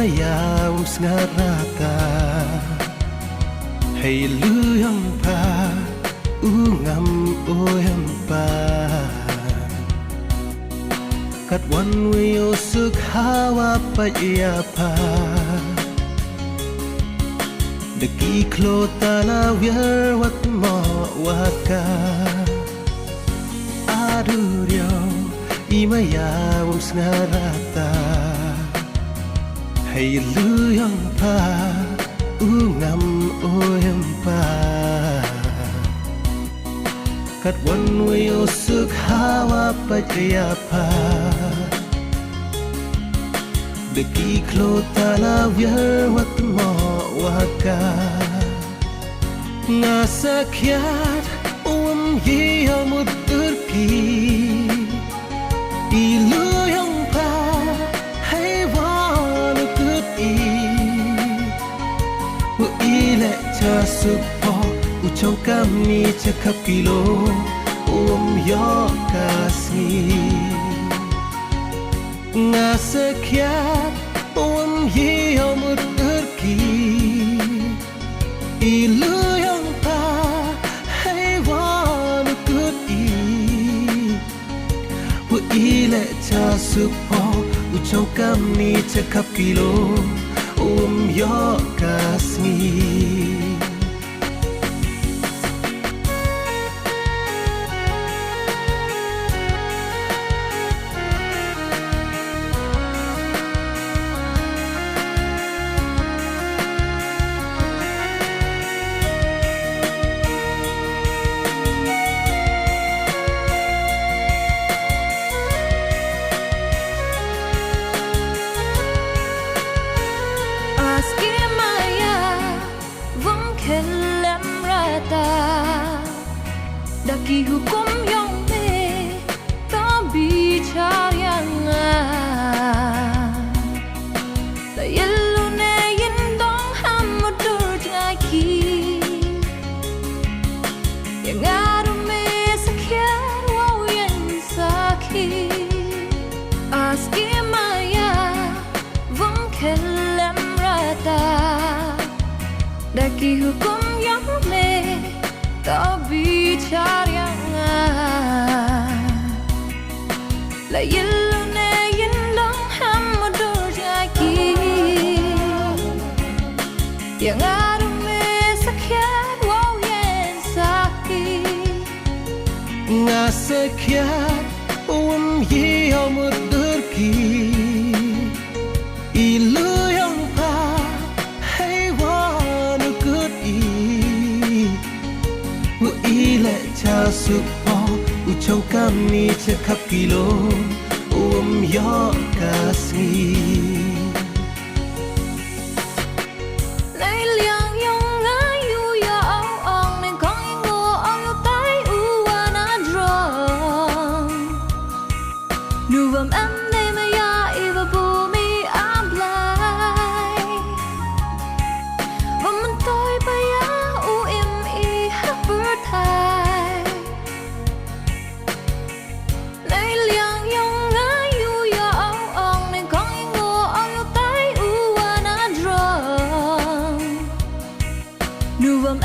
Imaya umsngarata Hey luyang pa Ungam oyang pa Kat one way o sukhawa pa iya pa Deki klota na wir wat mo waka Aduh Imaya umsngarata Hey luyang pa Ungam oyang pa Kat one way o sukhawa pa jaya pa Deki klota na wir wat mo waka Nga sakyat yiyaw mo turki Iluyang pa haywan kuti Wo ile cha supo Uchaw kami cakap kilo yo kasmi Nga sakyat yiyaw mo turki Iluyang pa haywan kuti Wo ile cha supo Uchaw kami cakap kilo yo kasmi Daki hukum yang me tak bicara La yellow ne yendong hamadur jaki Yang ada me sekian wow yang sakit Aski maya vong kelam rata Daki hukum yang me tak bicara La yellow ne yendong hamadur jaki Yang ada me sekian wow yang sakit Nga sakyat yiyaw mo turki Iluyang pa haywan kuti Wo ile cha supo Uchaw kami cakap kilo yo kasmi Nay liang yung ngayu ya ong Neng kong ingo oyo tay uwan adrong Nuvam ane maya iwa bumi ablay Vamantoy baya uim I hapertay Nay liang yung ngayu ya ong Neng kong ingo oyo tay uwan adrong Nuvam